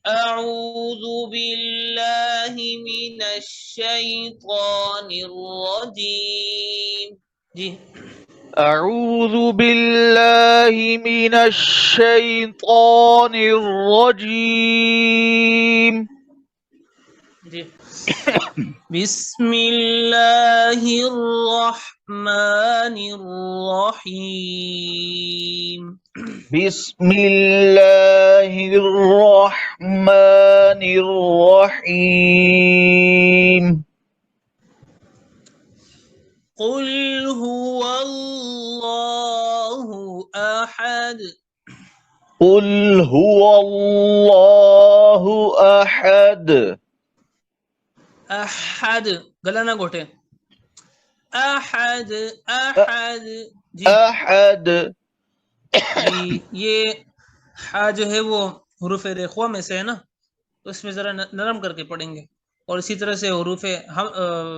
أعوذ بالله من الشيطان الرجيم जी أعوذ بالله من الشيطان الرجيم जी बिस्मिल्लाहिर्रहमानिर्रहीम بسم الله الرحمن الرحيم قل هو الله أحد قل هو الله أحد अहद गला ना घोटे अहद अहद जी أحد जी ये हा जो है वो हुरूफ रेखवा में से है ना, तो इसमें जरा नरम करके पढ़ेंगे। और इसी तरह से हुरूफ हम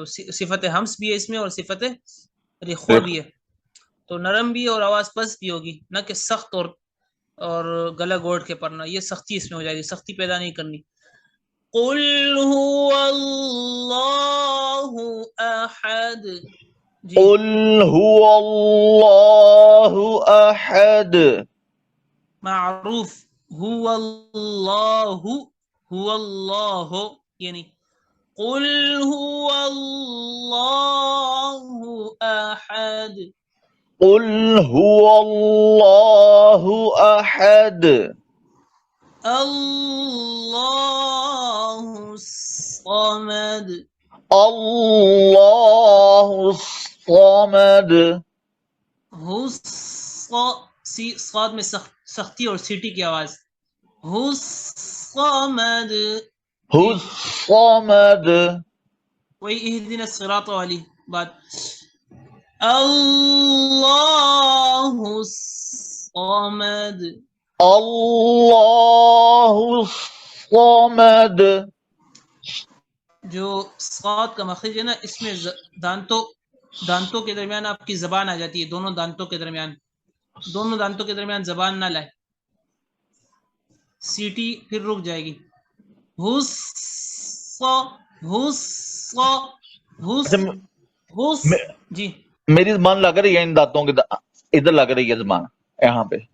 सिफत हम्स भी है इसमें और सिफत रेखवा भी है, तो नरम भी और आवाज पस्त भी होगी, ना कि सख्त और गला घोट के पढ़ना, ये सख्ती इसमें हो जाएगी, सख्ती पैदा नहीं करनी। कुल हुवल्लाहु अहद जी قل هو الله أحد मारूफ हुवल्लाहु हुवल्लाहु यानी कुल हुवल्लाहु अहद قل هو الله أحد अल्लाहु समद الله الصمد साद में सख्ती और सीटी की आवाज हुस्समद هو जी الصمد वही इहदिना सिरात वाली बात। अल्लाहु समद الله الصمد जो साद का मखरज है ना, इसमें दांतों के दरमियान आपकी जबान आ जाती है, दोनों दांतों के दरमियान जबान ना लाए, सीटी फिर रुक जाएगी। हुस हुस हुस अच्छा हुस मे, जी मेरी जबान लग रही है इन दांतों के इधर लग रही है जबान यहाँ पे।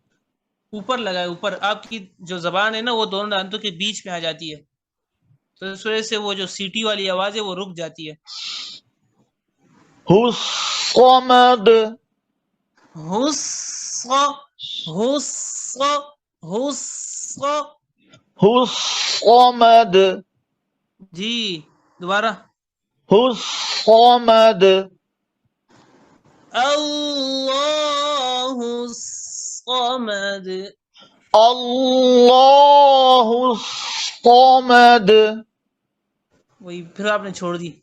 ऊपर लगाए, ऊपर आपकी जो जबान है ना वो दोनों दांतों के बीच में आ जाती है, तो इस वजह से वो जो सीटी वाली आवाज है वो रुक जाती है। هو الصمد हुस हुस हुस هو الصمد जी दोबारा هو الصمد अल्लाहु समद الله الصمد वही फिर आपने छोड़ दी।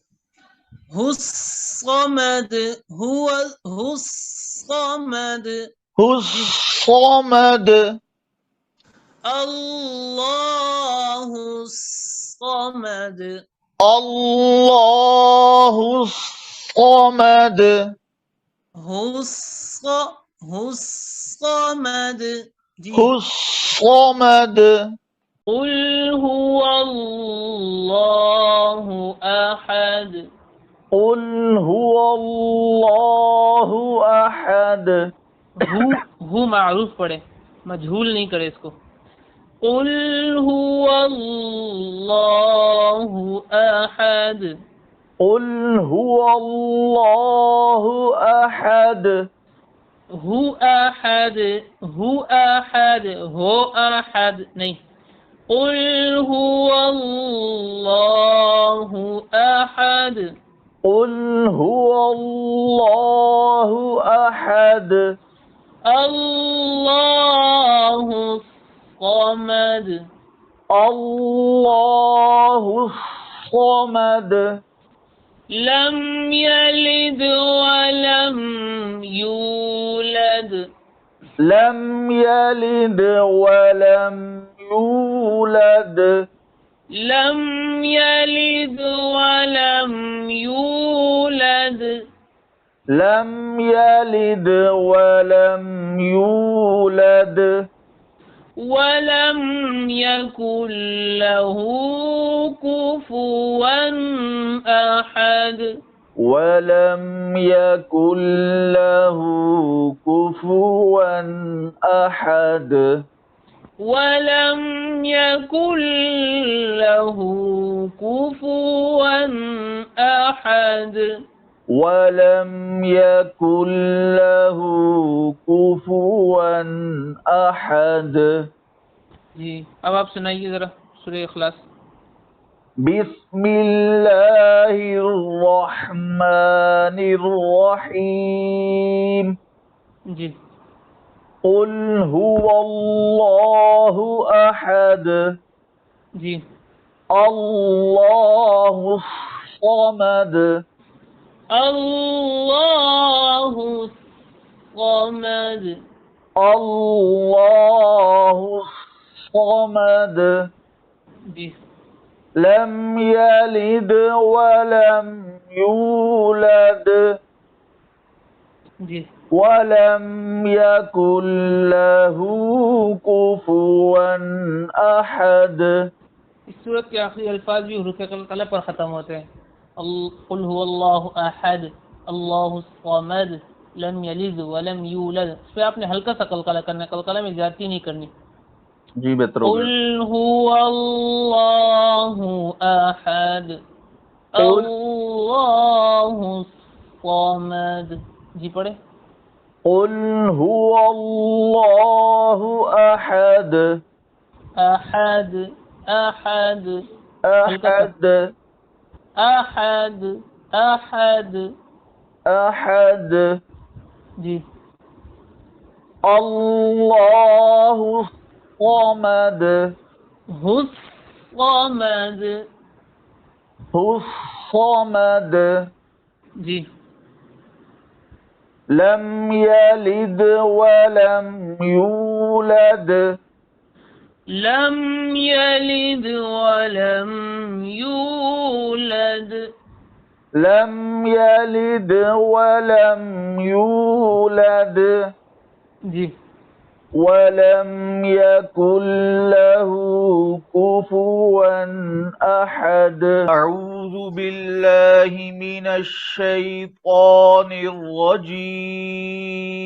हुस्समद हुआ हुस्समद هو जी الصمد अल्लाहु समद الله الصمد हुस्स हुस्समद जी هو الصمد قل هو الله أحد قل هو الله أحد हु मारूफ पढ़े, मजहूल नहीं करे इसको। कुल हुवल्लाहु अहद قل هو الله أحد हु अहद हु अहद हो अहद नहीं। कुल हुवल्लाहु अहद قل هو الله أحد अल्लाहु समद الله الصمد लम यलिद वलम यूलद لم يلد ولم يولد लम यलिद वलम यूलद لم يلد ولم يولد वलम यकुल लहू कुफुवन अहद। वलम यकुल लहू कुफुवन अहद। वलम यकुल लहू कुफुवन अहद। वलम यकुल लहू कुफुवन अहद। जी, अब आप सुनाइए जरा सूरह इखलास। बिस्मिल्लाहिर्रहमानिर्रहीम। जी कुल हुवल्लाहु अहद। जी अल्लाहु समद। अल्लाहु समद। अल्लाहु समद। जी लम यलिद वलम यूलद जी वलम यकुल लहू कुफुवन अहद। इस सूरत के आखिरी अल्फाज भी हुरूफ कलकला पर ख़त्म होते हैं। कुल हुवल्लाहु अहद, अल्लाहु समद, लम यलिद वलम यूलद। इस पर आपने हल्का सा कलकला करना है, कलकला में ज्यादती नहीं करनी। जी बेहतर हो गया। कुल हुवल्लाहु अहद, कुल अल्लाहु समद। जी पढ़े। कुल हुवल्लाहु अहद। अहद अहद हल्का सा। अहद अहद अहद। अहद। जी अल्लाहु समद। हुस्समद। हुस्समद। जी लम यलिद वलम यूलद लम यलिद वलम यूलद। लम यलिद वलम यूलद जी वलम यकुल लहू कुफुवन अहद। अऊज़ु बिल्लाहि मिनश शैतानिर रजीम।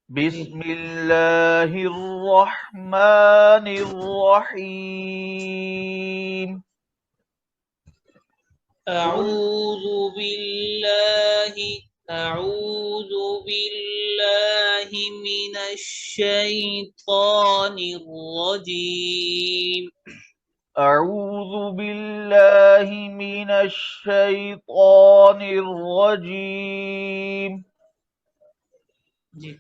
बिस्मिल्लाहिर रहमानिर रहीम। अऊज़ु बिल्लाहि अऊज़ु बिल्लाहि मिनश शैतानिर रजीम। अऊज़ु बिल्लाहि मिनश शैतानिर रजीम। जी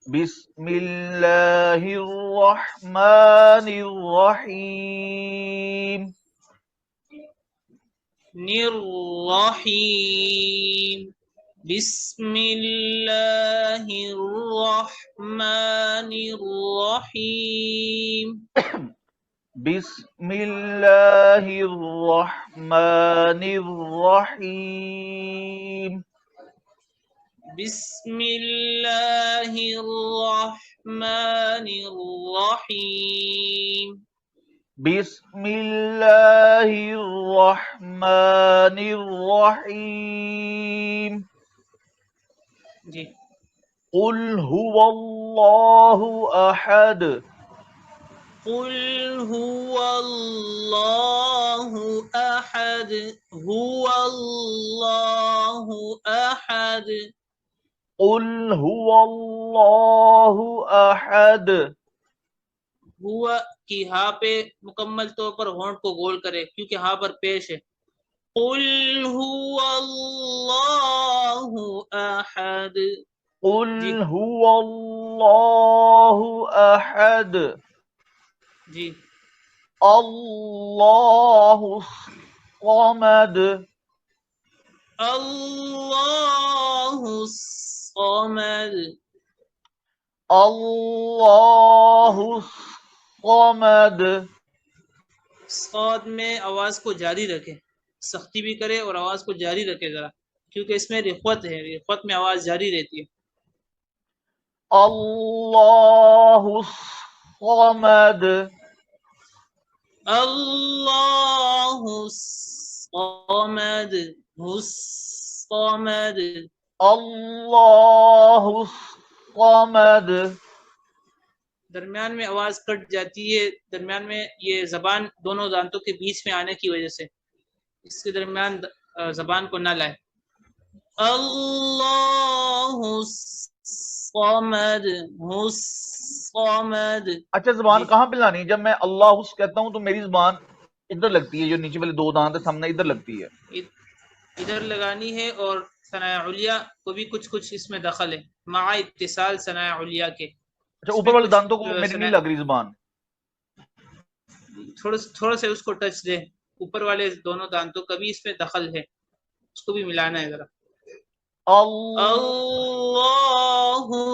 बिस्मिल्लाहिर रहमानिर रहीम। निर्रहीम। बिस्मिल्लाहिर रहमानिर रहीम। बिस्मिल्लाहिर रहमानिर रहीम। बिस्मिल्लाहिर रहमानिर रहीम। बिस्मिल्लाहिर रहमानिर रहीम। जी कुल हुवल्लाहु अहद। कुल हुवल्लाहु अहद, हुवल्लाहु अहद। कुल हुवल्लाहु अहद। हुआ की हा पे मुकम्मल तौर पर होंठ को गोल करे क्योंकि हा पर पेश है। कुल हुवल्लाहु अहद। कुल जी हुवल्लाहु अहद। जी अल्लाहु समद। अल्लाहु समद। अल्लाहु समद। सौद में आवाज को जारी रखे, सख्ती भी करे और आवाज को जारी रखे जरा, क्योंकि इसमें रिख्वत है, रिख्वत में आवाज जारी रहती है। अल्लाहुस समद अल्लाहुस समद हुस समद अल्लाहुस समद। दरमियान में आवाज कट जाती है, दरमियान में ये जबान दोनों दांतों के बीच में आने की वजह से इसके दरमियान जबान को ना लाए। अल्लाहुस समद हुस समद। अच्छा, जबान जी कहाँ पे लानी है? जब मैं अल्लाहुस कहता हूँ तो मेरी जबान इधर लगती है, जो नीचे वाले दो दांत है सामने इधर लगती है। इधर लगानी है, और सनाया उलिया को भी कुछ कुछ इसमें दखल है, मा इत्तिसाल सनाया उलिया के। अच्छा, ऊपर इसमें वाले कुछ दांतों को मेरी नहीं लग रही जबान। थोड़ा से उसको टच दे, ऊपर वाले दोनों दांतों का भी इसमें दखल है, उसको भी मिलाना है जरा। अल्लाहु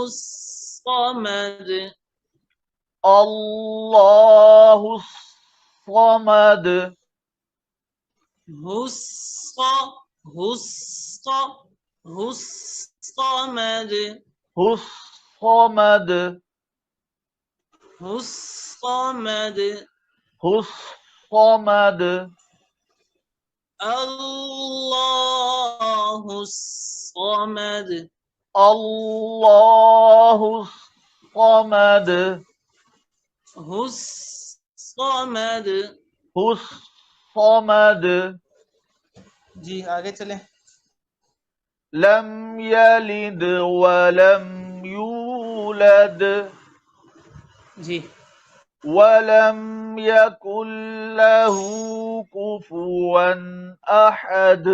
समद अल्लाहुस समद हुस हुस हुस समद हुस समद हुस समद हुस समद अल्लाहु समद अल्लाहुस समद हुस समद। हुस समद। जी आगे चलें। लम यलिद वलम यूलद जी वलम यकुल लहू कुफुवन अहद।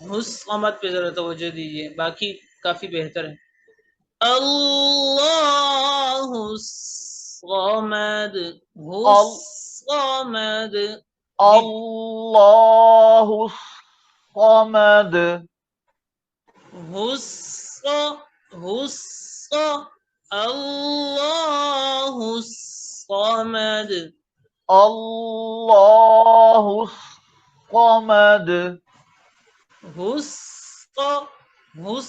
हुस समद पे जरा तवज्जो दीजिए, बाकी काफी बेहतर है। अल्लाहु समद हुस अल समद। जी अल्लाहुस समद हुस हुस अल्लाहु समद अल्लाहुस समद हुस हुस।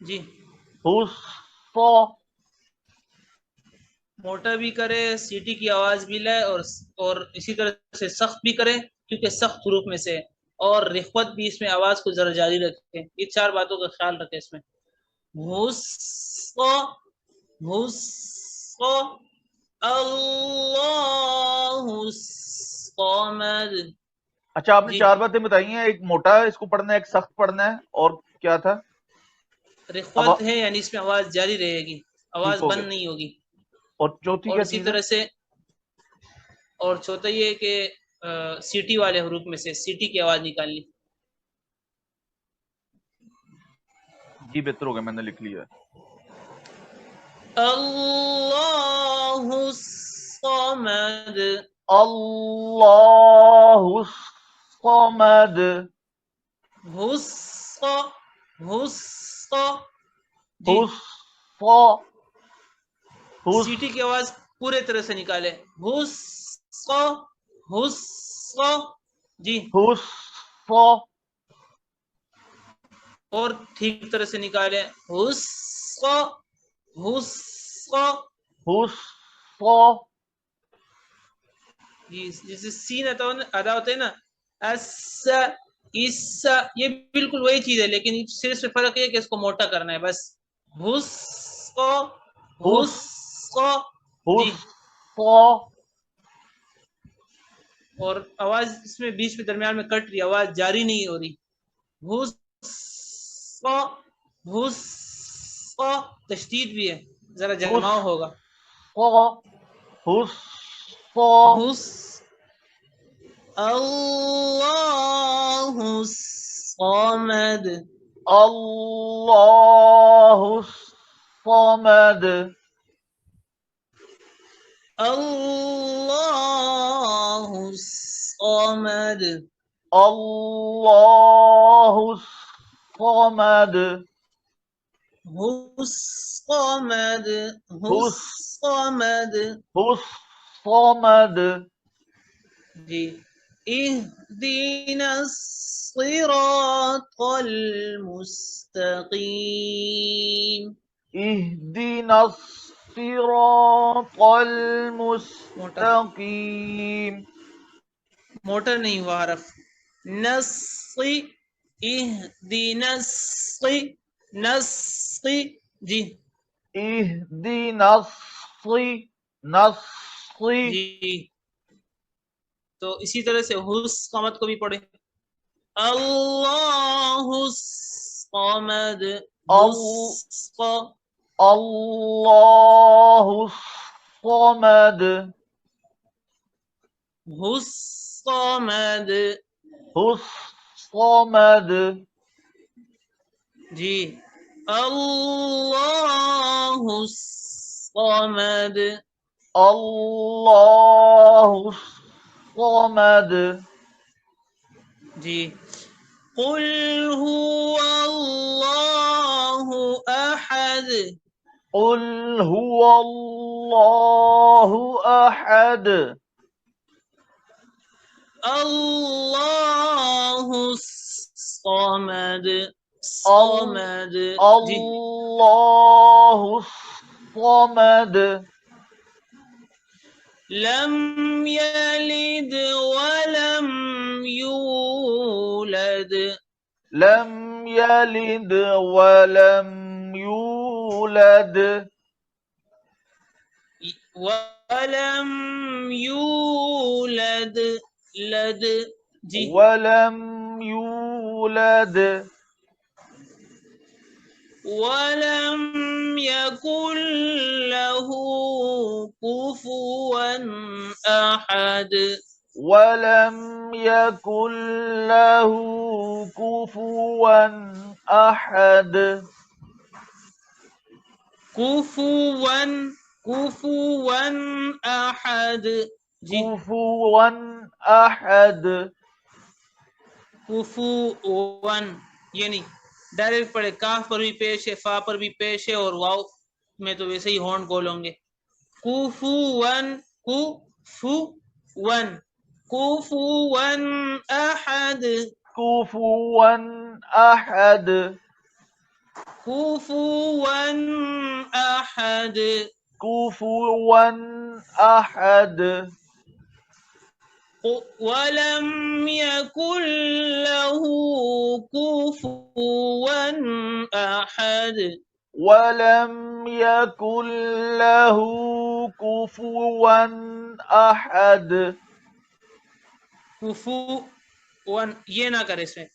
जी हुस मोटा भी करे, सीटी की आवाज भी लाए, और इसी तरह से सख्त भी करे क्योंकि सख्त हरूफ में से है, और रिख्वत भी इसमें आवाज को जरा जारी रखे। ये चार बातों का ख्याल रखे इसमें। हुस्सा हुस्सा अल्लाहु समद। अच्छा, आपने जी चार बातें बताई हैं, एक मोटा है इसको पढ़ना है, एक सख्त पढ़ना है, और क्या था? अब रिख्वत है यानी इसमें आवाज जारी रहेगी, ठीक आवाज हो बंद गया। नहीं होगी। और चौथी और क्या इसी चीज है? तरह से, और चौथा ये कि सीटी वाले हरूफ में से सीटी की आवाज निकालनी। जी बेहतर हो गया, मैंने लिख लिया है। अल्लाहु समद अल्लाहुस समद हुस्सा हुस्सा। जी हुस हुस सीटी की आवाज पूरे तरह से निकाले। हुस्सा हुस्सा। जी हुस और ठीक तरह से निकाले। हुस्सा हुस्सा। हुस जी जैसे सीन अदा होते हैं ना, अस इस, ये बिल्कुल वही चीज है, लेकिन सिर्फ फर्क है कि इसको मोटा करना है बस। हुस हुस हुस। जी हुस और आवाज इसमें बीच में दरमियान में कट रही, आवाज जारी नहीं हो रही। हुस हुस। तशदीद भी है, जरा हुस जमाव होगा। हुस हुस अल्लाहु समद अल्लाहुस समद अल्लाहु समद अल्लाहुस समद हुस समद हुस हुस समद। हुस समद। जी इहदिना सिरातल मुस्तकीम। इहदिना सिरातल मोटा मुस्तकीम। मोटा नहीं हुआ हरफ। नस्सी, इहदिना नस्सी जी। इहदिना नस्सी। जी तो इसी तरह से हुस कामत को भी पढ़े। अल्लाहुस समद, हुस अल्लाहुस समद, हुस समद हुस समद। जी। अल्लाहुस समद अल्लाहुस समद। जी। कुल हुवल्लाहु अहद, कुल हुवल्लाहु अहद, अल्लाहुस समद जी। अल्लाहुस समद। लम यलिद वलम यूलद, लम यलिद वलम यूलद, वलम यूलद लद जी। वलम यूलद, वलम यकुल लहू कुफुवन अहद, वलम यकुन लहू कुफुवन अहद। कुफुवन कुफुवन अहद जी। कुफुवन अहद। कुफुवन ये नहीं, डायरेक्ट पढ़े। काफ पर भी पेश है, फा पर भी पेश है, और वाव में तो वैसे ही हॉर्न गोल होंगे। कुफुवन कुफुवन कुफुवन अहद, कुफुवन अहद, कुफुवन अहद, कुफुवन अहद। वलम यकुन लहू कुफुवन अहद, वलम यकुन लहू कुफुवन अहद। कुफुवन ये ना करे इसमें।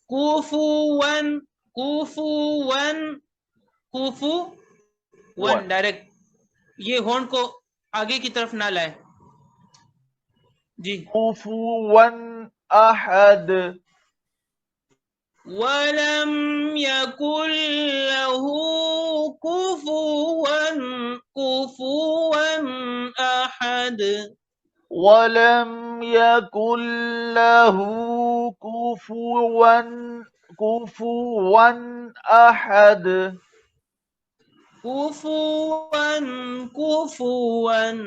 कुफुवन कुफुवन कुफुवन वन डायरेक्ट, ये होंठ को आगे की तरफ ना लाए जी। कुफुवन अहद। वलम यकुल लहू कुफुवन कुफुवन अहद, वलम यकुन लहू कुफुवन कुफुवन अहद। कुफुवन कुफुवन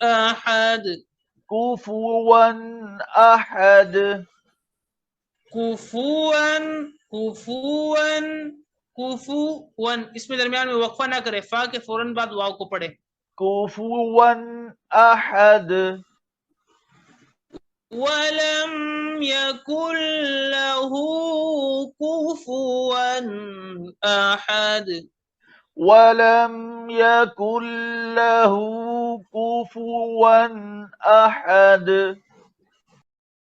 अहद, कुफुवन अहद। कुफुवन कुफुवन कुफुवन, इसमें दरमियान में वक्फा ना करे, फा के फौरन बाद वाव को पढ़े। कुफुवन अहद। वलम यकुल लहू कुफुवन अहद, वलम यकुन लहू कुफुवन अहद।